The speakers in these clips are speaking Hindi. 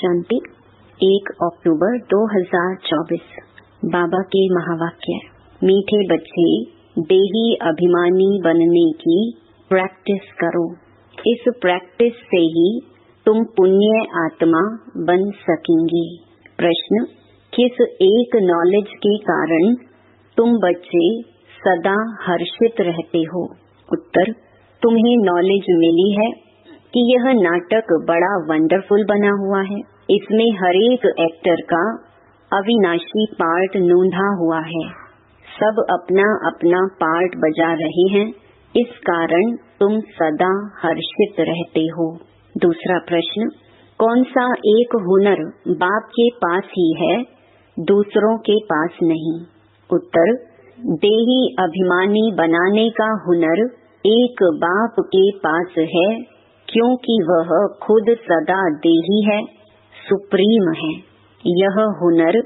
शांति। 1 अक्टूबर 2024। बाबा के महावाक्य। मीठे बच्चे, देही अभिमानी बनने की प्रैक्टिस करो। इस प्रैक्टिस से ही तुम पुण्य आत्मा बन सकेंगे। प्रश्न: किस एक नॉलेज के कारण तुम बच्चे सदा हर्षित रहते हो? उत्तर: तुम्हें नॉलेज मिली है कि यह नाटक बड़ा वंडरफुल बना हुआ है। इसमें हर एक एक्टर का अविनाशी पार्ट नोंधा हुआ है। सब अपना अपना पार्ट बजा रहे हैं, इस कारण तुम सदा हर्षित रहते हो। दूसरा प्रश्न: कौन सा एक हुनर बाप के पास ही है, दूसरों के पास नहीं? उत्तर: देही अभिमानी बनाने का हुनर एक बाप के पास है, क्योंकि वह खुद सदा देही है, सुप्रीम है। यह हुनर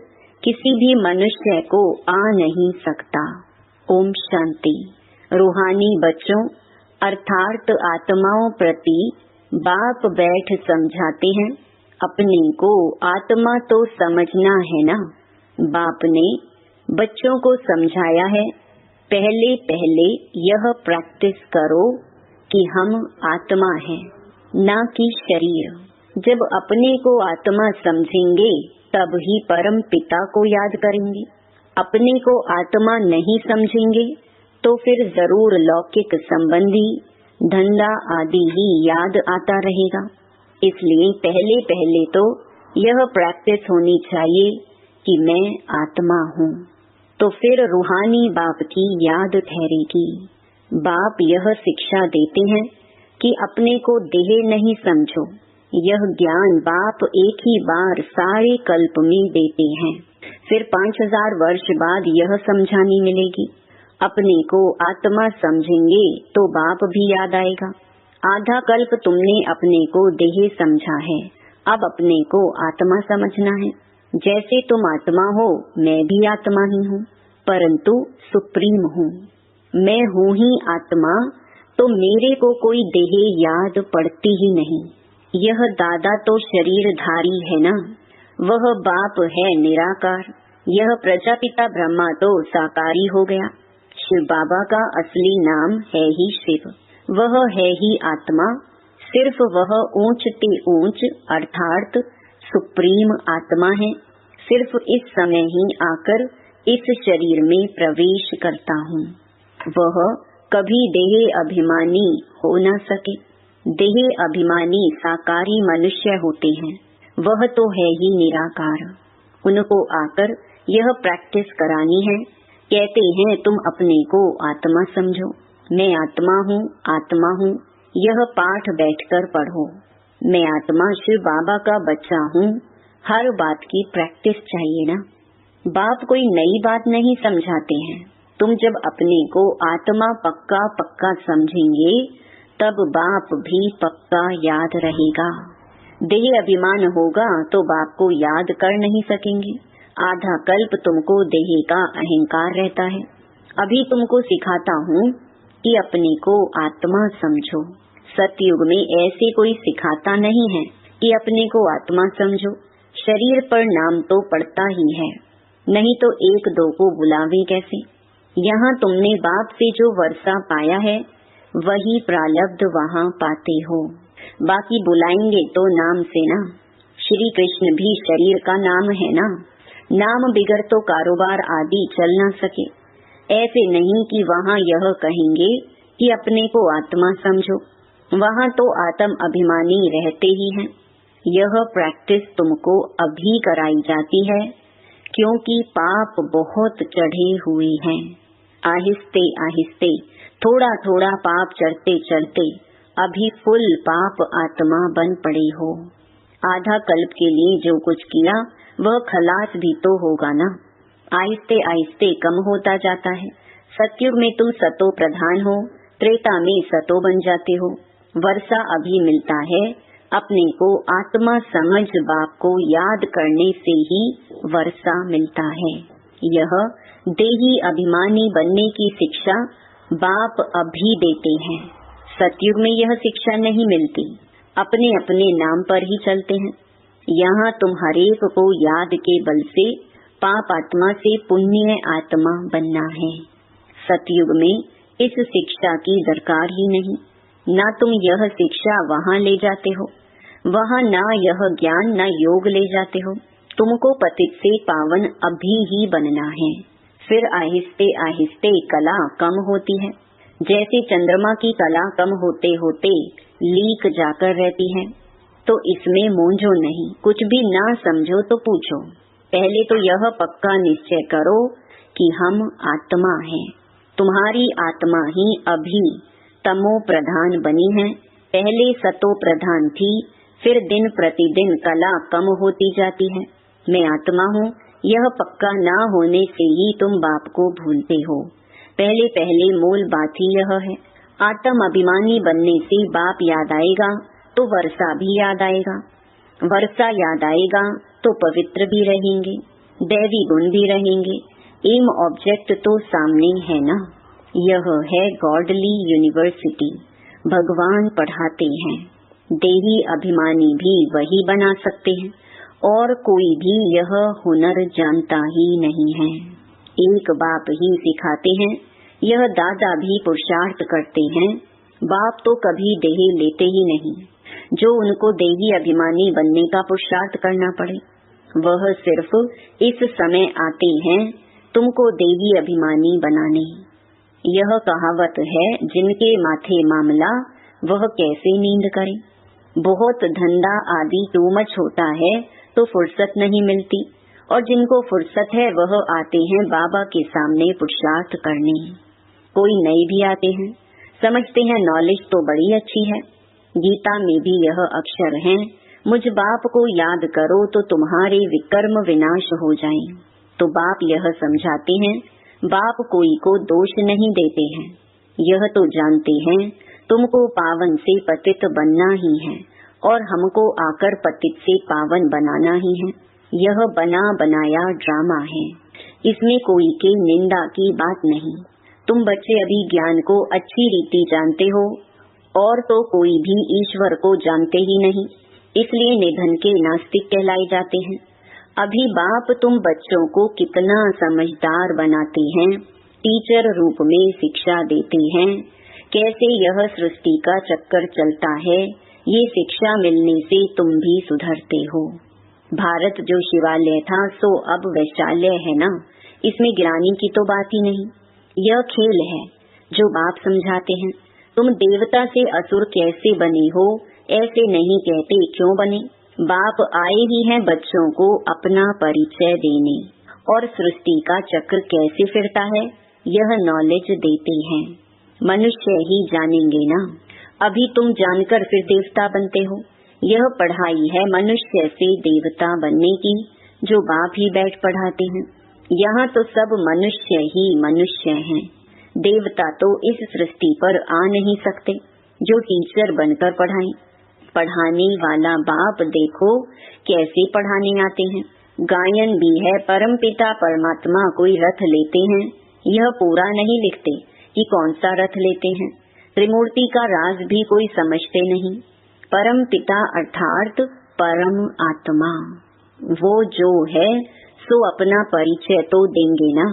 किसी भी मनुष्य को आ नहीं सकता। ओम शांति। रूहानी बच्चों अर्थात आत्माओं प्रति बाप बैठ समझाते हैं। अपने को आत्मा तो समझना है ना। बाप ने बच्चों को समझाया है, पहले पहले यह प्रैक्टिस करो कि हम आत्मा हैं, ना कि शरीर। जब अपने को आत्मा समझेंगे तब ही परम पिता को याद करेंगे। अपने को आत्मा नहीं समझेंगे तो फिर जरूर लौकिक संबंधी धंधा आदि ही याद आता रहेगा। इसलिए पहले पहले तो यह प्रैक्टिस होनी चाहिए कि मैं आत्मा हूँ, तो फिर रूहानी बाप की याद ठहरेगी। बाप यह शिक्षा देते हैं कि अपने को देह नहीं समझो। यह ज्ञान बाप एक ही बार सारे कल्प में देते हैं, फिर 5000 वर्ष बाद यह समझानी मिलेगी। अपने को आत्मा समझेंगे तो बाप भी याद आएगा। आधा कल्प तुमने अपने को देह समझा है, अब अपने को आत्मा समझना है। जैसे तुम आत्मा हो, मैं भी आत्मा ही हूँ, परंतु सुप्रीम हूँ। मैं हूँ ही आत्मा, तो मेरे को कोई देह याद पड़ती ही नहीं। यह दादा तो शरीरधारी है ना, वह बाप है निराकार। यह प्रजापिता ब्रह्मा तो साकारी हो गया। शिव बाबा का असली नाम है ही शिव, वह है ही आत्मा। सिर्फ वह ऊंच ते ऊंच अर्थात सुप्रीम आत्मा है। सिर्फ इस समय ही आकर इस शरीर में प्रवेश करता हूँ। वह कभी देह अभिमानी हो न सके। देह अभिमानी साकारी मनुष्य होते हैं, वह तो है ही निराकार। उनको आकर यह प्रैक्टिस करानी है। कहते हैं तुम अपने को आत्मा समझो, मैं आत्मा हूँ, आत्मा हूँ। यह पाठ बैठकर पढ़ो। मैं आत्मा शिव बाबा का बच्चा हूँ। हर बात की प्रैक्टिस चाहिए ना। बाप कोई नई बात नहीं समझाते हैं। तुम जब अपने को आत्मा पक्का पक्का समझेंगे तब बाप भी पक्का याद रहेगा। देह अभिमान होगा तो बाप को याद कर नहीं सकेंगे। आधा कल्प तुमको देह का अहंकार रहता है। अभी तुमको सिखाता हूँ कि अपने को आत्मा समझो। सतयुग में ऐसे कोई सिखाता नहीं है कि अपने को आत्मा समझो। शरीर पर नाम तो पड़ता ही है, नहीं तो एक दो को बुलावे कैसे। यहाँ तुमने बाप से जो वर्षा पाया है वही प्रालब्ध वहाँ पाते हो। बाकी बुलाएंगे तो नाम से ना। श्री कृष्ण भी शरीर का नाम है ना। नाम बिगड़ तो कारोबार आदि चल ना सके। ऐसे नहीं कि वहाँ यह कहेंगे कि अपने को आत्मा समझो। वहाँ तो आत्म अभिमानी रहते ही हैं। यह प्रैक्टिस तुमको अभी कराई जाती है, क्योंकि पाप बहुत चढ़े हुए हैं। आहिस्ते आहिस्ते थोड़ा थोड़ा पाप चढ़ते चढ़ते अभी फुल पाप आत्मा बन पड़े हो। आधा कल्प के लिए जो कुछ किया वह खलास भी तो होगा ना। आहिस्ते आहिस्ते कम होता जाता है। सतयुग में तुम सतो प्रधान हो, त्रेता में सतो बन जाते हो। वर्षा अभी मिलता है। अपने को आत्मा समझ बाप को याद करने से ही वर्षा मिलता है। यह देही अभिमानी बनने की शिक्षा बाप अभी देते हैं। सतयुग में यह शिक्षा नहीं मिलती। अपने अपने नाम पर ही चलते हैं। यहाँ तुम हरेक को याद के बल से पाप आत्मा से पुण्य आत्मा बनना है। सतयुग में इस शिक्षा की दरकार ही नहीं। ना तुम यह शिक्षा वहाँ ले जाते हो, वहाँ ना यह ज्ञान ना योग ले जाते हो। तुमको पतित से पावन अभी ही बनना है। फिर आहिस्ते आहिस्ते कला कम होती है। जैसे चंद्रमा की कला कम होते होते लीक जाकर रहती है। तो इसमें मूंझो नहीं, कुछ भी ना समझो तो पूछो। पहले तो यह पक्का निश्चय करो कि हम आत्मा हैं। तुम्हारी आत्मा ही अभी तमो प्रधान बनी है। पहले सतो प्रधान थी, फिर दिन प्रतिदिन कला कम होती जाती है। मैं आत्मा हूँ, यह पक्का ना होने से ही तुम बाप को भूलते हो। पहले पहले मूल बात ही यह है। आत्म अभिमानी बनने से बाप याद आएगा तो वर्षा भी याद आएगा, वर्षा याद आएगा तो पवित्र भी रहेंगे, दैवी गुण भी रहेंगे। एम ऑब्जेक्ट तो सामने है ना। यह है गॉडली यूनिवर्सिटी। भगवान पढ़ाते हैं। देही अभिमानी भी वही बना सकते हैं और कोई भी यह हुनर जानता ही नहीं है। एक बाप ही सिखाते हैं। यह दादा भी पुरुषार्थ करते हैं। बाप तो कभी देह लेते ही नहीं। जो उनको देही अभिमानी बनने का पुरुषार्थ करना पड़े, वह सिर्फ इस समय आते हैं तुमको देही अभिमानी बनाने। यह कहावत है, जिनके माथे मामला वह कैसे नींद करे। बहुत धंधा आदि टू मच होता है तो फुर्सत नहीं मिलती, और जिनको फुर्सत है वह आते हैं बाबा के सामने पुरुषार्थ करने। कोई नए भी आते हैं, समझते हैं नॉलेज तो बड़ी अच्छी है। गीता में भी यह अक्षर हैं, मुझ बाप को याद करो तो तुम्हारे विकर्म विनाश हो जाएं। तो बाप यह समझाते हैं, बाप कोई को दोष नहीं देते हैं। यह तो जानते हैं तुमको पावन से पतित बनना ही है और हमको आकर पतित से पावन बनाना ही है। यह बना बनाया ड्रामा है, इसमें कोई की निंदा की बात नहीं। तुम बच्चे अभी ज्ञान को अच्छी रीति जानते हो, और तो कोई भी ईश्वर को जानते ही नहीं, इसलिए निधन के नास्तिक कहलाए जाते हैं। अभी बाप तुम बच्चों को कितना समझदार बनाते हैं, टीचर रूप में शिक्षा देते हैं। कैसे यह सृष्टि का चक्कर चलता है, ये शिक्षा मिलने से तुम भी सुधरते हो। भारत जो शिवालय था सो अब वैशाल्य है ना, इसमें गिरानी की तो बात ही नहीं। यह खेल है जो बाप समझाते हैं। तुम देवता से असुर कैसे बने हो ऐसे नहीं कहते, क्यों बने। बाप आए ही हैं बच्चों को अपना परिचय देने, और सृष्टि का चक्र कैसे फिरता है यह नॉलेज देते हैं। मनुष्य ही जानेंगे ना। अभी तुम जानकर फिर देवता बनते हो। यह पढ़ाई है मनुष्य से देवता बनने की, जो बाप ही बैठ पढ़ाते हैं। यहाँ तो सब मनुष्य ही मनुष्य हैं। देवता तो इस सृष्टि पर आ नहीं सकते जो टीचर बनकर पढ़ाएं। पढ़ाने वाला बाप देखो कैसे पढ़ाने आते हैं। गायन भी है, परमपिता परमात्मा कोई रथ लेते हैं। यह पूरा नहीं लिखते कि कौन सा रथ लेते हैं। त्रिमूर्ति का राज भी कोई समझते नहीं। परम पिता अर्थात परम आत्मा, वो जो है सो अपना परिचय तो देंगे ना।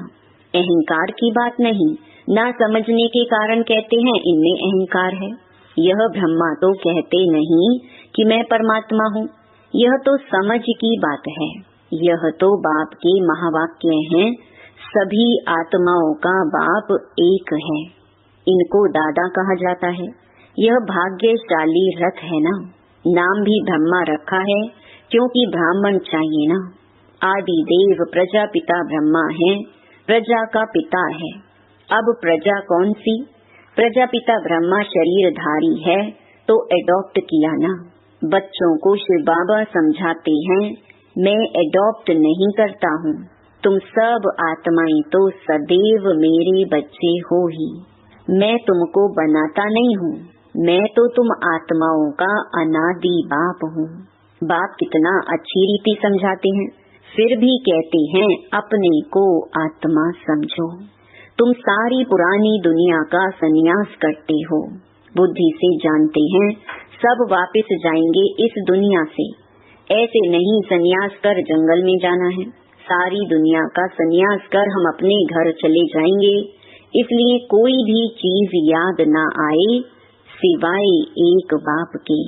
अहंकार की बात नहीं, ना समझने के कारण कहते हैं इनमें अहंकार है। यह ब्रह्मा तो कहते नहीं कि मैं परमात्मा हूँ, यह तो समझ की बात है। यह तो बाप के महावाक्य हैं, सभी आत्माओं का बाप एक है। इनको दादा कहा जाता है। यह भाग्यशाली रथ है ना। नाम भी ब्रह्मा रखा है क्योंकि ब्राह्मण चाहिए ना। आदि देव प्रजापिता ब्रह्मा है, प्रजा का पिता है। अब प्रजा कौन सी? प्रजापिता ब्रह्मा शरीरधारी है तो एडॉप्ट किया ना। बच्चों को शिव बाबा समझाते हैं, मैं एडॉप्ट नहीं करता हूँ, तुम सब आत्माएं तो सदैव मेरे बच्चे हो ही। मैं तुमको बनाता नहीं हूँ, मैं तो तुम आत्माओं का अनादि बाप हूँ। बाप कितना अच्छी रीति समझाते हैं, फिर भी कहते हैं अपने को आत्मा समझो। तुम सारी पुरानी दुनिया का संन्यास करते हो। बुद्धि से जानते हैं सब वापस जाएंगे इस दुनिया से। ऐसे नहीं संन्यास कर जंगल में जाना है, सारी दुनिया का संन्यास कर हम अपने घर चले जाएंगे। इसलिए कोई भी चीज याद ना आए सिवाय एक बाप के।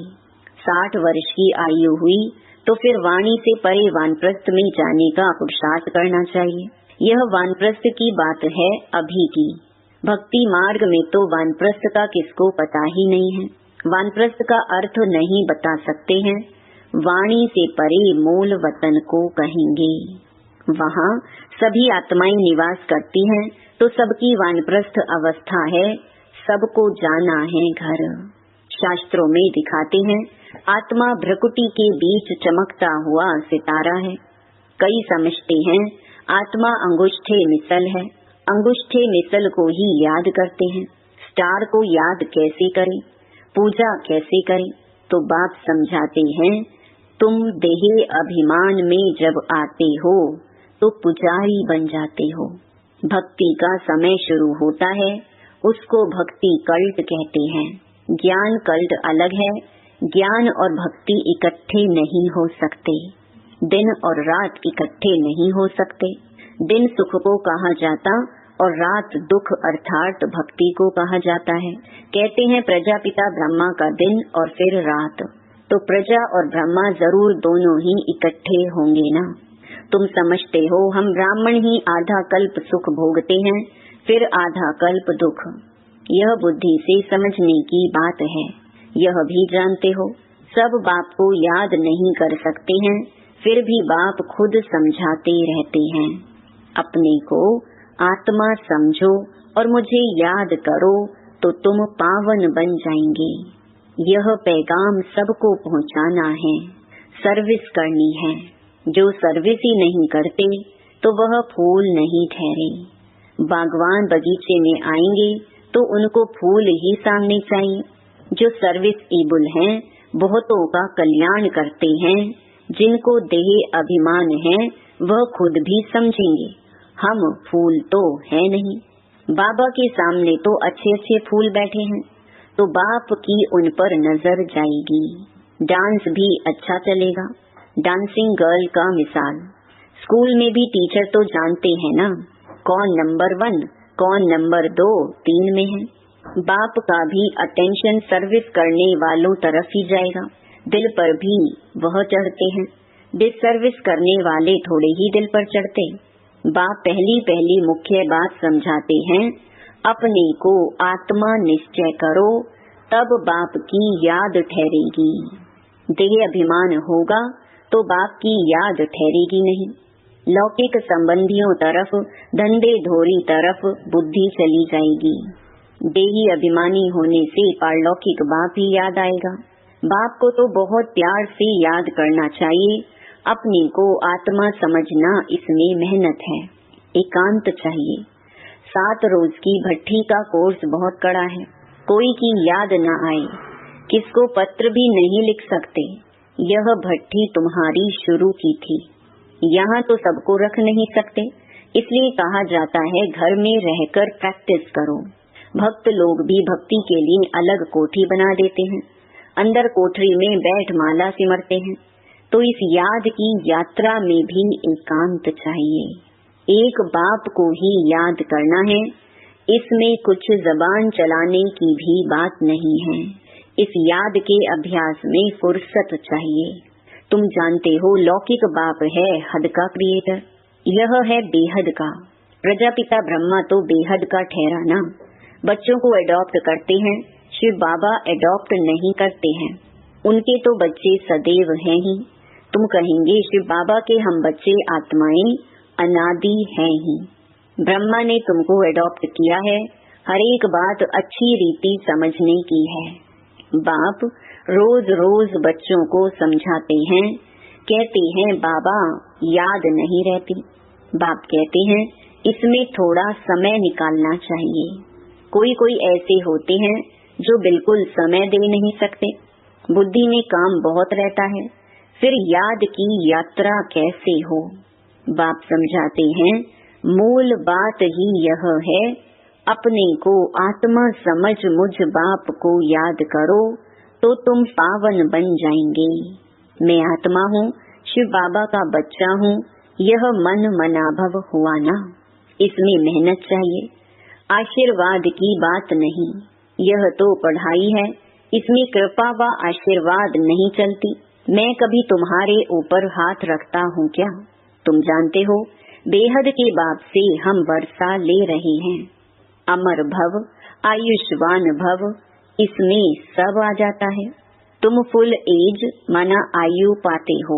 60 वर्ष की आयु हुई तो फिर वाणी से परे वानप्रस्थ में जाने का पुरुषार्थ करना चाहिए। यह वानप्रस्थ की बात है अभी की। भक्ति मार्ग में तो वानप्रस्थ का किसको पता ही नहीं है। वानप्रस्थ का अर्थ नहीं बता सकते हैं। वाणी से परे मूल वतन को कहेंगे। वहाँ सभी आत्माएं निवास करती हैं, तो सबकी वानप्रस्थ अवस्था है, सबको जाना है घर। शास्त्रों में दिखाते हैं आत्मा भ्रकुटी के बीच चमकता हुआ सितारा है। कई समझते हैं आत्मा अंगुष्ठे मिसल है, अंगुष्ठे मिसल को ही याद करते हैं। स्टार को याद कैसे करें, पूजा कैसे करें? तो बाप समझाते हैं तुम देह अभिमान में जब आते हो तो पुजारी बन जाते हो। भक्ति का समय शुरू होता है, उसको भक्ति कल्ट कहते हैं। ज्ञान कल्ट अलग है। ज्ञान और भक्ति इकट्ठे नहीं हो सकते। दिन और रात इकट्ठे नहीं हो सकते। दिन सुख को कहा जाता और रात दुख अर्थात भक्ति को कहा जाता है। कहते हैं प्रजापिता ब्रह्मा का दिन और फिर रात, तो प्रजा और ब्रह्मा जरूर दोनों ही इकट्ठे होंगे ना। तुम समझते हो हम ब्राह्मण ही आधा कल्प सुख भोगते हैं, फिर आधा कल्प दुख। यह बुद्धि से समझने की बात है। यह भी जानते हो सब बाप को याद नहीं कर सकते हैं, फिर भी बाप खुद समझाते रहते हैं अपने को आत्मा समझो और मुझे याद करो तो तुम पावन बन जाएंगे। यह पैगाम सबको पहुंचाना है, सर्विस करनी है। जो सर्विस ही नहीं करते तो वह फूल नहीं ठहरे। बागवान बगीचे में आएंगे तो उनको फूल ही सामने चाहिए। जो सर्विस एबल हैं, बहुतों का कल्याण करते हैं, जिनको देह अभिमान है वह खुद भी समझेंगे हम फूल तो है नहीं। बाबा के सामने तो अच्छे अच्छे फूल बैठे हैं, तो बाप की उन पर नजर जाएगी। डांस भी अच्छा चलेगा। डांसिंग गर्ल का मिसाल, स्कूल में भी टीचर तो जानते हैं ना कौन नंबर 1 कौन नंबर 2 3 में है। बाप का भी अटेंशन सर्विस करने वालों तरफ ही जाएगा। दिल पर भी वह चढ़ते हैं, डिसर्विस करने वाले थोड़े ही दिल पर चढ़ते। बाप पहली मुख्य बात समझाते हैं अपने को आत्मा निश्चय करो, तब बाप की याद ठहरेगी। देह अभिमान होगा तो बाप की याद ठहरेगी नहीं। लौकिक संबंधियों तरफ, धंधे धोरी तरफ बुद्धि चली जाएगी। देही अभिमानी होने से पारलौकिक बाप ही याद आएगा। बाप को तो बहुत प्यार से याद करना चाहिए। अपने को आत्मा समझना इसमें मेहनत है, एकांत चाहिए। 7 रोज की भट्ठी का कोर्स बहुत कड़ा है। कोई की याद न आए, किसको पत्र भी नहीं लिख सकते। यह भट्ठी तुम्हारी शुरू की थी, यहाँ तो सबको रख नहीं सकते, इसलिए कहा जाता है घर में रहकर प्रैक्टिस करो। भक्त लोग भी भक्ति के लिए अलग कोठी बना देते हैं, अंदर कोठरी में बैठ माला सिमरते हैं। तो इस याद की यात्रा में भी एकांत चाहिए। एक बाप को ही याद करना है, इसमें कुछ जबान चलाने की भी बात नहीं है। इस याद के अभ्यास में फुर्सत चाहिए। तुम जानते हो लौकिक बाप है हद का क्रिएटर, यह है बेहद का। प्रजापिता ब्रह्मा तो बेहद का ठहरा ना। बच्चों को एडॉप्ट करते हैं, शिव बाबा एडॉप्ट नहीं करते हैं। उनके तो बच्चे सदैव हैं ही। तुम कहेंगे शिव बाबा के हम बच्चे आत्माएं अनादि हैं ही। ब्रह्मा ने तुमको एडॉप्ट किया है, हर एक बात अच्छी रीति समझने की है। बाप रोज रोज बच्चों को समझाते हैं, कहते हैं बाबा याद नहीं रहती। बाप कहते हैं इसमें थोड़ा समय निकालना चाहिए। कोई ऐसे होते हैं जो बिल्कुल समय दे नहीं सकते, बुद्धि में काम बहुत रहता है, फिर याद की यात्रा कैसे हो। बाप समझाते हैं मूल बात ही यह है, अपने को आत्मा समझ मुझ बाप को याद करो तो तुम पावन बन जाएंगे। मैं आत्मा हूँ, शिव बाबा का बच्चा हूँ, यह मन मनाभव हुआ ना। इसमें मेहनत चाहिए, आशीर्वाद की बात नहीं। यह तो पढ़ाई है, इसमें कृपा व आशीर्वाद नहीं चलती। मैं कभी तुम्हारे ऊपर हाथ रखता हूँ क्या? तुम जानते हो, बेहद के बाप से हम वर्षा ले रहे हैं। अमर भव, आयुष्मान भव, इसमें सब आ जाता है। तुम फुल एज माना आयु पाते हो,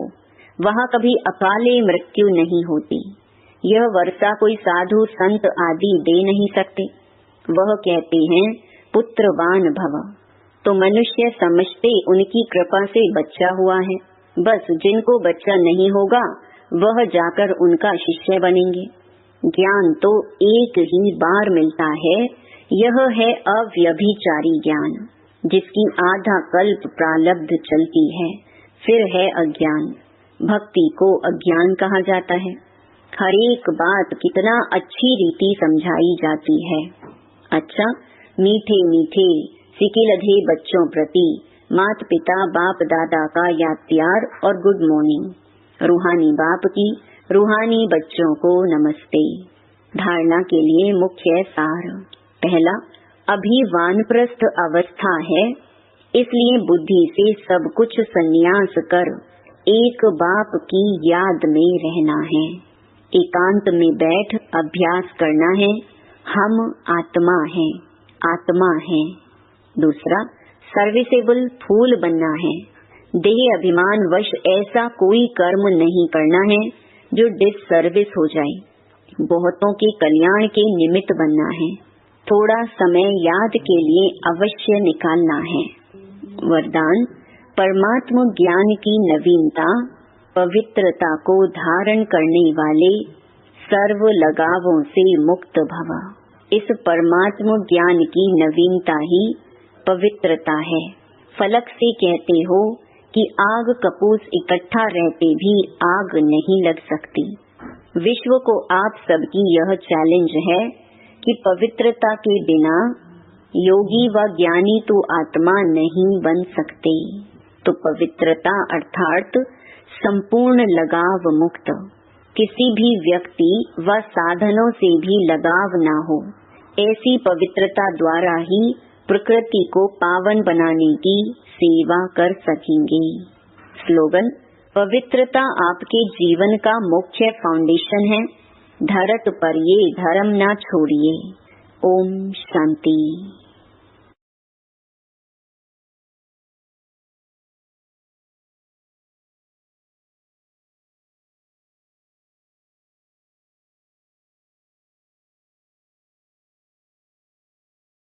वहाँ कभी अकाले मृत्यु नहीं होती। यह वर्षा कोई साधु संत आदि दे नहीं सकते। वह कहते हैं पुत्रवान भव, तो मनुष्य समझते उनकी कृपा से बच्चा हुआ है। बस जिनको बच्चा नहीं होगा वह जाकर उनका शिष्य बनेंगे। ज्ञान तो एक ही बार मिलता है, यह है अव्यभिचारी ज्ञान, जिसकी आधा कल्प प्रारब्ध चलती है। फिर है अज्ञान, भक्ति को अज्ञान कहा जाता है। हर एक बात कितना अच्छी रीति समझाई जाती है। अच्छा, मीठे मीठे सिकिलधे बच्चों प्रति माता पिता बाप दादा का याद प्यार और गुड मॉर्निंग। रूहानी बाप की रूहानी बच्चों को नमस्ते। धारणा के लिए मुख्य सार। पहला, अभी वानप्रस्थ अवस्था है, इसलिए बुद्धि से सब कुछ संन्यास कर एक बाप की याद में रहना है। एकांत में बैठ अभ्यास करना है, हम आत्मा हैं, आत्मा हैं। दूसरा, सर्विसेबल फूल बनना है। देह अभिमान वश ऐसा कोई कर्म नहीं करना है जो डिससर्विस हो जाए। बहुतों के कल्याण के निमित्त बनना है। थोड़ा समय याद के लिए अवश्य निकालना है। वरदान, परमात्म ज्ञान की नवीनता, पवित्रता को धारण करने वाले सर्व लगावों से मुक्त भव। इस परमात्म ज्ञान की नवीनता ही पवित्रता है। फलक से कहते हो कि आग कपूस इकट्ठा रहते भी आग नहीं लग सकती। विश्व को आप सबकी यह चैलेंज है कि पवित्रता के बिना योगी व ज्ञानी तो आत्मा नहीं बन सकते। तो पवित्रता अर्थात संपूर्ण लगाव मुक्त, किसी भी व्यक्ति व साधनों से भी लगाव ना हो, ऐसी पवित्रता द्वारा ही प्रकृति को पावन बनाने की सेवा कर सकेंगे। स्लोगन, पवित्रता आपके जीवन का मुख्य फाउंडेशन है। धरत पर ये धर्म ना छोड़िए। ओम शांति।